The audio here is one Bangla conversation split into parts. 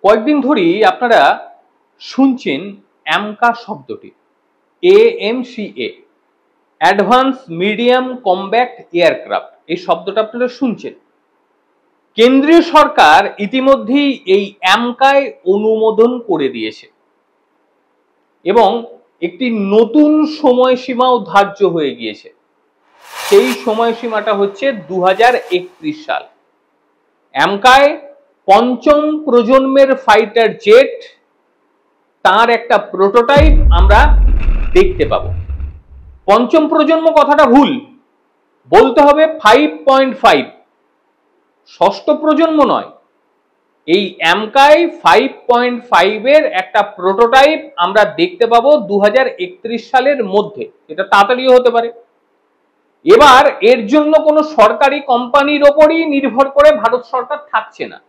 কয়েকদিন ধরেই আপনারা শুনছেন অ্যামকা শব্দটি, AMCA, advance medium combat aircraft. এই শব্দটা আপনারা শুনছেন। কেন্দ্রীয় সরকার ইতিমধ্যেই এই অ্যামকায় অনুমোদন করে দিয়েছে এবং একটি নতুন সময়সীমাও ধার্য হয়ে গিয়েছে। সেই সময়সীমাটা হচ্ছে 2031 সাল। অ্যামকায় পঞ্চম প্রজন্মের ফাইটার জেট, তার একটা প্রোটোটাইপ আমরা দেখতে পাবো। পঞ্চম প্রজন্ম কথাটা ভুল, বলতে হবে 5.5, ষষ্ঠ প্রজন্ম নয়। এই অ্যামকাই 5.5 এর একটা প্রোটোটাইপ আমরা দেখতে পাবো 2031 সালের মধ্যে। এটা তাড়াতাড়িও হতে পারে। এবার এর জন্য কোনো সরকারি কোম্পানির ওপরই নির্ভর করে ভারত সরকার থাকছে না।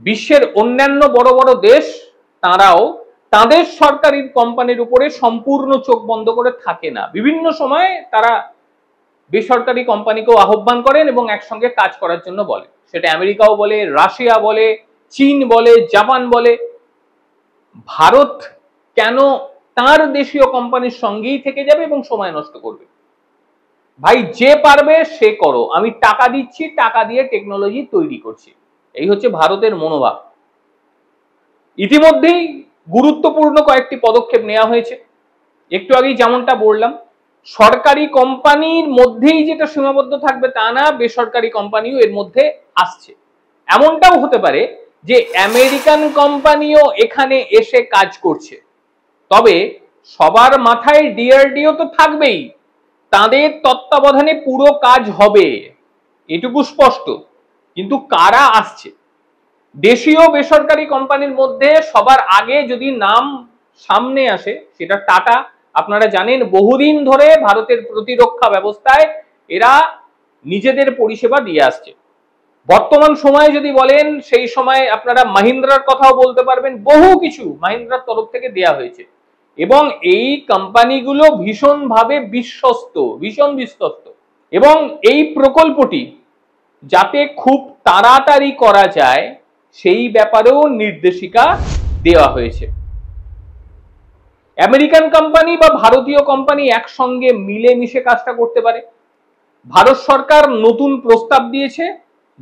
বিশ্বের অন্যান্য বড় বড় দেশ তারাও তাদের সরকারি কোম্পানির উপরে সম্পূর্ণ চোখ বন্ধ করে থাকে না। বিভিন্ন সময়ে তারা বেসরকারি কোম্পানিকেও আহ্বান করেন এবং একসঙ্গে কাজ করার জন্য বলে। সেটা আমেরিকাও বলে, রাশিয়া বলে, চীন বলে, জাপান বলে। ভারত কেন তার দেশীয় কোম্পানির সঙ্গেই থেকে যাবে এবং সময় নষ্ট করবে? ভাই, যে পারবে সে করো, আমি টাকা দিচ্ছি, টাকা দিয়ে টেকনোলজি তৈরি করছি। এই হচ্ছে ভারতের মনোভাব। ইতিমধ্যেই গুরুত্বপূর্ণ কয়েকটি পদক্ষেপ নেওয়া হয়েছে। একটু আগেই যেমনটা বললাম, সরকারি কোম্পানির মধ্যেই যেটা সীমাবদ্ধ থাকবে তা না, বেসরকারি কোম্পানিও এর মধ্যে আসছে। এমনটাও হতে পারে যে আমেরিকান কোম্পানিও এখানে এসে কাজ করছে। তবে সবার মাথায় ডিআরডিও তো থাকবেই, তাদের তত্ত্বাবধানে পুরো কাজ হবে, এটুকু স্পষ্ট। কিন্তু কারা আসছে? দেশীয় বেসরকারি কোম্পানির মধ্যে সবার আগে যদি নাম সামনে আসে সেটা টাটা। আপনারা জানেন বহুদিন ধরে ভারতের প্রতিরক্ষা ব্যবস্থায় এরা নিজেদের পরিষেবা দিয়ে আসছে। বর্তমান সময়ে যদি বলেন, সেই সময় আপনারা মাহিন্দ্রার কথাও বলতে পারবেন। বহু কিছু মাহিন্দ্রার তরফ থেকে দেয়া হয়েছে এবং এই কোম্পানিগুলো ভীষণভাবে বিশ্বস্ত, ভীষণ বিশ্বস্ত। এবং এই প্রকল্পটি যাতে খুব তাড়াতাড়ি করা যায় সেই ব্যাপারেও নির্দেশিকা দেওয়া হয়েছে। আমেরিকান কোম্পানি বা ভারতীয় কোম্পানি একসঙ্গে মিলেমিশে কাজটা করতে পারে। ভারত সরকার নতুন প্রস্তাব দিয়েছে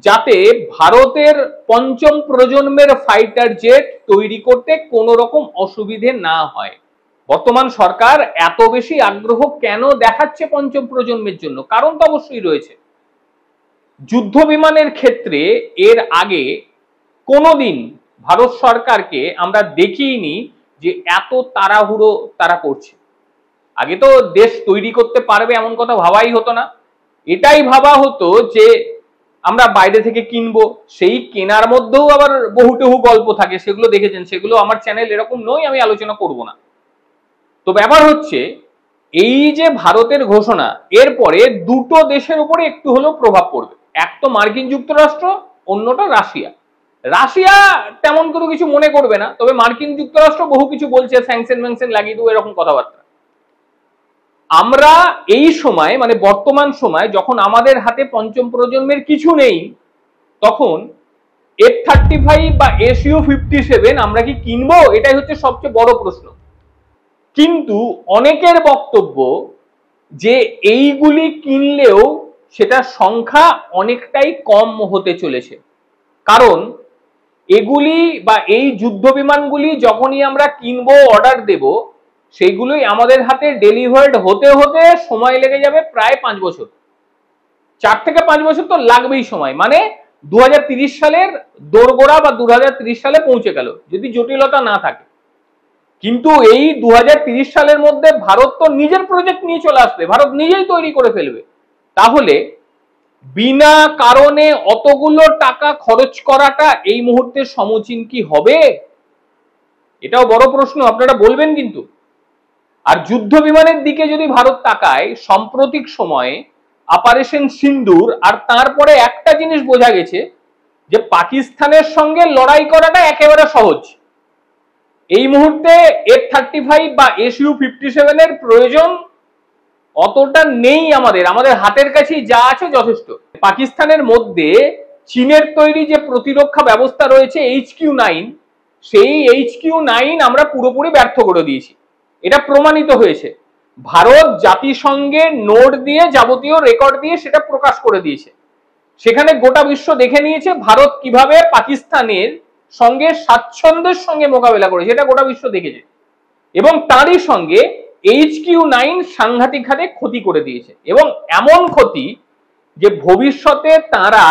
যাতে ভারতের পঞ্চম প্রজন্মের ফাইটার জেট তৈরি করতে কোনো রকম অসুবিধে না হয়। বর্তমান সরকার এত বেশি আগ্রহ কেন দেখাচ্ছে পঞ্চম প্রজন্মের জন্য? কারণ তো অবশ্যই রয়েছে। যুদ্ধ বিমানের ক্ষেত্রে এর আগে কোনোদিন ভারত সরকারকে আমরা দেখিনি যে এত তাড়াহুড়ো তারা করছে। আগে তো দেশ তৈরি করতে পারবে এমন কথা ভাবাই হতো না। এটাই ভাবা হতো যে আমরা বাইরে থেকে কিনবো। সেই কেনার মধ্যেও আবার বহু গল্প থাকে, সেগুলো দেখেছেন। সেগুলো আমার চ্যানেল এরকম নয়, আমি আলোচনা করব না। তো ব্যাপার হচ্ছে এই যে ভারতের ঘোষণা, এরপরে দুটো দেশের উপরে একটু হলেও প্রভাব পড়বে। এক তো মার্কিন যুক্তরাষ্ট্র, অন্যটা রাশিয়া। রাশিয়া তেমন কোনো কিছু মনে করবে না, তবে মার্কিন যুক্তরাষ্ট্র বহু কিছু বলছে, স্যাংশন লাগিয়ে দেবো, এরকম কথাবার্তা। আমরা এই সময় মানে বর্তমান সময় যখন আমাদের হাতে পঞ্চম প্রজন্মের কিছু নেই, তখন F-35 বা Su-57 আমরা কি কিনবো? এটাই হচ্ছে সবচেয়ে বড় প্রশ্ন। কিন্তু অনেকের বক্তব্য যে এইগুলি কিনলেও সেটা সংখ্যা অনেকটাই কম হতে চলেছে। কারণ এগুলি বা এই যুদ্ধ বিমানগুলি যখনই আমরা কিনবো, অর্ডার দেব, সেইগুলোই আমাদের হাতে ডেলিভার্ড হতে হতে সময় লেগে যাবে প্রায় 5 বছর। 4 থেকে 5 বছর তো লাগবেই সময়। মানে 2030 সালের দোরগোড়া বা 2030 সালে পৌঁছে গেল, যদি জটিলতা না থাকে। কিন্তু এই 2030 সালের মধ্যে ভারত তো নিজের প্রজেক্ট নিয়ে চলে আসবে, ভারত নিজেই তৈরি করে ফেলবে। তাহলে বিনা কারণে অতগুলো টাকা খরচ করাটা এই মুহূর্তে সমীচীন কি হবে? এটাও বড় প্রশ্ন, আপনারা বলবেন কিন্তু। আর যুদ্ধ বিমানের দিকে যদি ভারত তাকায়, সাম্প্রতিক সময়ে অপারেশন সিন্দুর আর তারপরে একটা জিনিস বোঝা গেছে যে পাকিস্তানের সঙ্গে লড়াই করাটা একেবারে সহজ। এই মুহূর্তে F-35 বা Su-57 এর প্রয়োজন অতটা নেই আমাদের হাতের কাছেই যা আছে যথেষ্ট। পাকিস্তানের মধ্যে চীনের তৈরি যে প্রতিরক্ষা ব্যবস্থা রয়েছে HQ9, সেই HQ9 আমরা পুরোপুরি ব্যর্থ করে দিয়েছি, এটা প্রমাণিত হয়েছে। ভারত জাতিসংঘে নোট দিয়ে, যাবতীয় রেকর্ড দিয়ে সেটা প্রকাশ করে দিয়েছে। সেখানে গোটা বিশ্ব দেখে নিয়েছে ভারত কিভাবে পাকিস্তানের সঙ্গে স্বাচ্ছন্দ্যের সঙ্গে মোকাবেলা করে, সেটা গোটা বিশ্ব দেখেছে। এবং তারই সঙ্গে HQ9 সাংঘাতিক হারে ক্ষতি করে দিয়েছে, এবং এমন ক্ষতি যে ভবিষ্যতে তারা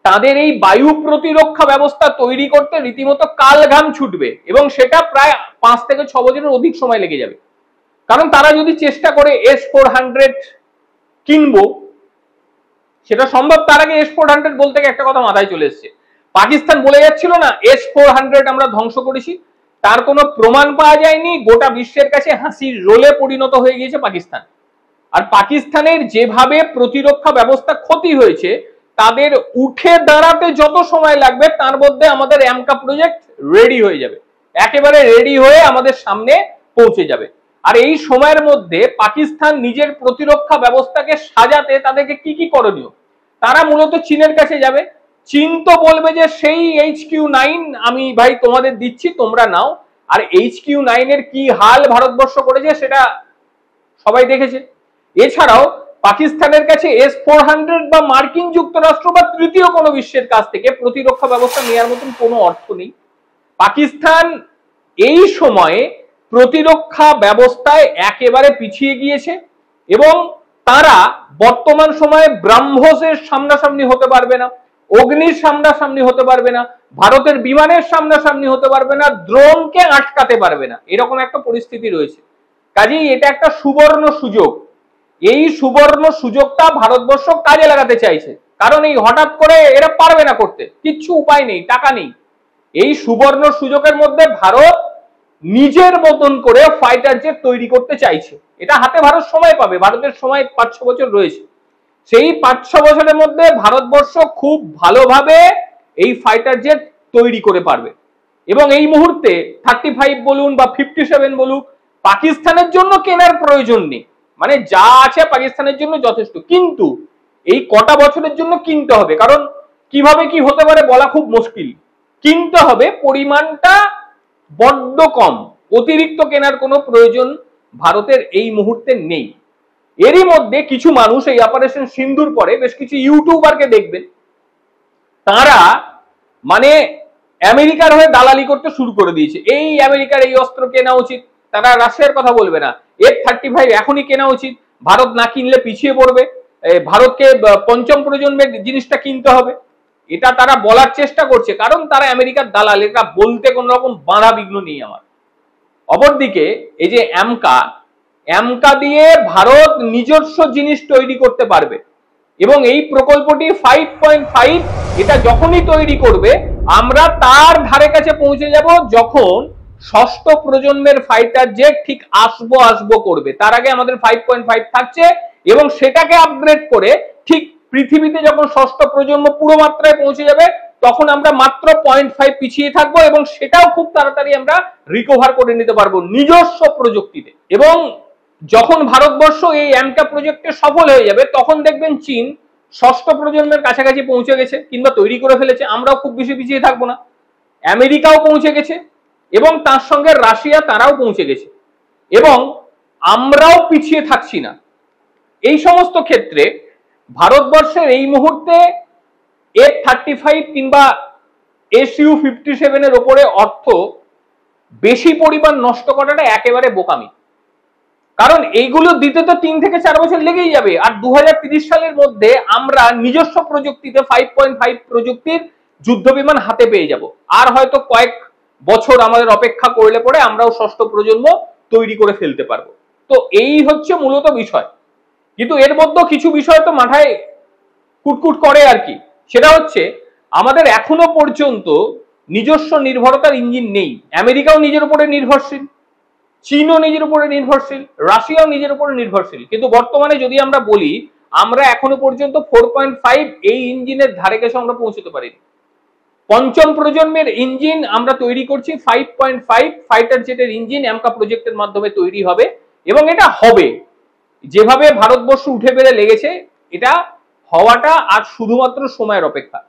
তাদের এই বায়ু প্রতিরক্ষা ব্যবস্থা তৈরি করতে রীতিমতো কালঘাম ছুটবে, এবং সেটা প্রায় 5 থেকে 6 বছরের অধিক সময় লেগে যাবে। কারণ তারা যদি চেষ্টা করে S-400 কিনবো, সেটা সম্ভব। তার আগে S-400 বলতে গিয়ে একটা কথা মাথায় চলে এসছে, পাকিস্তান বলে যাচ্ছিল না S-400 আমরা ধ্বংস করেছি, তার কোনো প্রমাণ পাওয়া যায়নি, গোটা বিশ্বের কাছে হাসির রোলে পরিণত হয়ে গিয়েছে পাকিস্তান। আর পাকিস্তানের যেভাবে প্রতিরক্ষা ব্যবস্থা ক্ষতি হয়েছে, তাদের উঠে দাঁড়াতে যত সময় লাগবে তার মধ্যে আমাদের অ্যামকা প্রজেক্ট রেডি হয়ে যাবে, একেবারে রেডি হয়ে আমাদের সামনে পৌঁছে যাবে। আর এই সময়ের মধ্যে পাকিস্তান নিজের প্রতিরক্ষা ব্যবস্থাকে সাজাতে তাদেরকে কি কি করণীয়, তারা মূলত চীনের কাছে যাবে। চীন তো বলবে যে সেই HQ9 আমি ভাই তোমাদের দিচ্ছি, তোমরা নাও। আর HQ9 এর কি হাল ভারতবর্ষ করেছে সেটা সবাই দেখেছে। এছাড়াও পাকিস্তানের কাছে S-400 বা মার্কিন যুক্তরাষ্ট্র বা তৃতীয় কোনো বিশ্বের কাছ থেকে প্রতিরক্ষা ব্যবস্থা নেওয়ার মতন কোনো অর্থ নেই। পাকিস্তান এই সময়ে প্রতিরক্ষা ব্যবস্থায় একেবারে পিছিয়ে গিয়েছে, এবং তারা বর্তমান সময়ে ব্রাহ্মসের সামনাসামনি হতে পারবে না, অগ্নির সামনাসামনি হতে পারবে না, ভারতের বিমানের সামনাসামনি হতে পারবে না, ড্রোনকে আটকাতে পারবে না, এরকম একটা পরিস্থিতি রয়েছে। কাজেই এটা একটা সুবর্ণ সুযোগ। এই সুবর্ণ সুযোগটা ভারতবর্ষ কাজে লাগাতে চাইছে, কারণ এই হঠাৎ করে এরা পারবে না করতে, কিচ্ছু উপায় নেই, টাকা নেই। এই সুবর্ণ সুযোগের মধ্যে ভারত নিজের মতন করে ফাইটার জেট তৈরি করতে চাইছে। এটা হাতে ভারত সময় পাবে, ভারতের সময় 5-6 বছর রয়েছে। সেই 5-6 বছরের মধ্যে ভারতবর্ষ খুব ভালোভাবে এই ফাইটার জেট তৈরি করে পারবে। এবং এই মুহূর্তে 35 বলুন বা 57 বলুন, পাকিস্তানের জন্য কেনার প্রয়োজন নেই, মানে যা আছে পাকিস্তানের জন্য যথেষ্ট। কিন্তু এই কটা বছরের জন্য কিনতে হবে, কারণ কিভাবে কি হতে পারে বলা খুব মুশকিল। কিনতে হবে, পরিমাণটা বড্ড কম, অতিরিক্ত কেনার কোনো প্রয়োজন ভারতের এই মুহূর্তে নেই। এরই মধ্যে কিছু মানুষ এই অপারেশন সিন্দুর পরে বেশ কিছু ইউটিউবারকে দেখবেন, তারা মানে আমেরিকার হয়ে দালালি করতে শুরু করে দিয়েছে। এই আমেরিকার এই অস্ত্র কেনা উচিত, তারা রাশিয়ার কথা বলবে না, F-35 এখনই কেনা উচিত, ভারত না কিনলে পিছিয়ে পড়বে, ভারতকে 5ম প্রজন্মের জিনিসটা কিনতে হবে, এটা তারা বলার চেষ্টা করছে, কারণ তারা আমেরিকার দালাল, এটা বলতে কোন রকম বাধা বিঘ্ন নেই আমার। অপরদিকে এই যে অ্যামকা দিয়ে ভারত নিজস্ব জিনিস তৈরি করতে পারবে, এবং এই প্রকল্পটি 5.5 এটা যখনই তৈরি করবে আমরা তার ধারে কাছে পৌঁছে যাব যখন 6ষ্ঠ প্রজন্মের ফাইটার জেট ঠিক আসবো করবে। তার আগে আমাদের 5.5 থাকছে, এবং সেটাকে আপগ্রেড করে ঠিক পৃথিবীতে যখন 6ষ্ঠ প্রজন্ম পুরো মাত্রায় পৌঁছে যাবে তখন আমরা মাত্র 0.5 পিছিয়ে থাকবো, এবং সেটাও খুব তাড়াতাড়ি আমরা রিকভার করে নিতে পারবো নিজস্ব প্রযুক্তিতে। এবং যখন ভারতবর্ষ এই অ্যামকা প্রজেক্টে সফল হয়ে যাবে তখন দেখবেন চীন 6ষ্ঠ প্রজন্মের কাছাকাছি পৌঁছে গেছে কিংবা তৈরি করে ফেলেছে, আমরাও খুব বেশি পিছিয়ে থাকবো না। আমেরিকাও পৌঁছে গেছে, এবং তার সঙ্গে রাশিয়া, তারাও পৌঁছে গেছে, এবং আমরাও পিছিয়ে থাকছি না। এই সমস্ত ক্ষেত্রে ভারতবর্ষের এই মুহূর্তে F-35 কিংবা Su-57 এর উপরে অর্থ বেশি পরিমাণ নষ্ট করাটা একেবারে বোকামি, কারণ এইগুলো দিতে তো 3 থেকে 4 বছর লেগেই যাবে। আর 2030 সালের মধ্যে আমরা নিজস্ব প্রযুক্তিতে 5.5 প্রযুক্তির যুদ্ধ বিমান হাতে পেয়ে যাব, আর হয়তো কয়েক বছর আমাদের অপেক্ষা করলে পরে আমরাও 6ষ্ঠ প্রজন্ম তৈরি করে ফেলতে পারবো। তো এই হচ্ছে মূলত বিষয়, কিন্তু এর মধ্যে কিছু বিষয় তো মাথায় কুটকুট করে আর কি। সেটা হচ্ছে আমাদের এখনো পর্যন্ত নিজস্ব নির্ভরতার ইঞ্জিন নেই। আমেরিকাও নিজের উপরে নির্ভরশীল, চীনও নিজের উপরে নির্ভরশীল, রাশিয়াও নিজের উপরে নির্ভরশীল, কিন্তু বর্তমানে যদি আমরা বলি আমরা এখনো পর্যন্ত 4.5 এই ইঞ্জিনের ধারে কাছে আমরা পৌঁছতে পারিনি। 5ম প্রজন্মের ইঞ্জিন আমরা তৈরি করছি, 5.5 ফাইটার জেটের ইঞ্জিন অ্যামকা প্রজেক্টের মাধ্যমে তৈরি হবে, এবং এটা হবে। যেভাবে ভারতবর্ষ উঠে বেড়ে লেগেছে এটা হওয়াটা আর শুধুমাত্র সময়ের অপেক্ষা।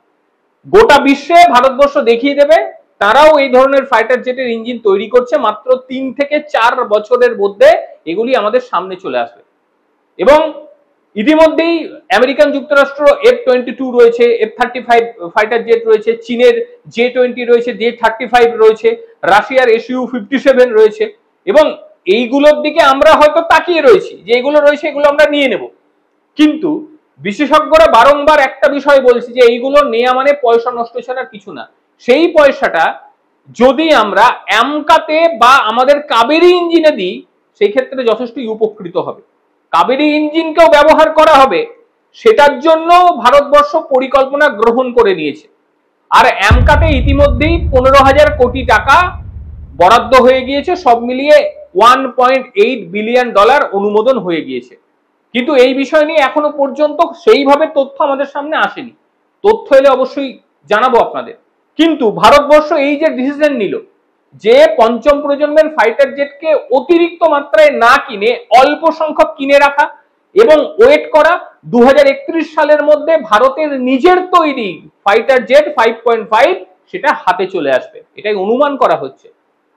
গোটা বিশ্বে ভারতবর্ষ দেখিয়ে দেবে তারাও এই ধরনের ফাইটার জেটের ইঞ্জিন তৈরি করছে, মাত্র 3 থেকে 4 বছরের মধ্যে এগুলি আমাদের সামনে চলে আসবে। এবং ইতিমধ্যেই আমেরিকান যুক্তরাষ্ট্র F-22 রয়েছে, F-35 ফাইটার জেট রয়েছে, চীনের J-20 রয়েছে, J-35 রয়েছে, রাশিয়ার Su-57 রয়েছে, এবং এইগুলোর দিকে আমরা হয়তো তাকিয়ে রয়েছি যে এগুলো রয়েছে, এগুলো আমরা নিয়ে নেব। কিন্তু বিশেষজ্ঞরা বারংবার একটা বিষয় বলছে যে এইগুলো নেওয়া মানে পয়সা নষ্ট ছাড়া কিছু না। সেই পয়সাটা যদি আমরা অ্যামকাতে বা আমাদের কাবেরী ইঞ্জিনে দিই, সেই ক্ষেত্রে যথেষ্টই উপকৃত হবে। কাবেরী ইঞ্জিনকেও ব্যবহার করা হবে, সেটার জন্য ভারতবর্ষ পরিকল্পনা গ্রহণ করে নিয়েছে। আর অ্যামকাতে ইতিমধ্যেই 15,000 কোটি টাকা বরাদ্দ হয়ে গিয়েছে, সব মিলিয়ে $1.8 বিলিয়ন অনুমোদন হয়ে গিয়েছে। কিন্তু এই বিষয় নিয়ে এখনো পর্যন্ত সেইভাবে তথ্য আমাদের সামনে আসেনি। তথ্য এলে অবশ্যই জানাবো আপনাদের। কিন্তু ভারতবর্ষ এই যে ডিসিশন নিল যে পঞ্চম প্রজন্মের ফাইটার জেটকে অতিরিক্ত মাত্রায় না কিনে অল্প সংখ্যক কিনে রাখা এবং ওয়েট করা, 2031 সালের মধ্যে ভারতের নিজের তৈরি ফাইটার জেট 5.5 সেটা হাতে চলে আসবে, এটাই অনুমান করা হচ্ছে।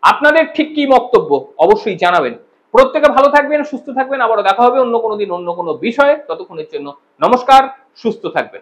আপনাদের ঠিক কি বক্তব্য অবশ্যই জানাবেন। প্রত্যেকে ভালো থাকবেন, সুস্থ থাকবেন। আবারও দেখা হবে অন্য কোনো দিন অন্য কোনো বিষয়ে। ততক্ষণের জন্য নমস্কার, সুস্থ থাকবেন।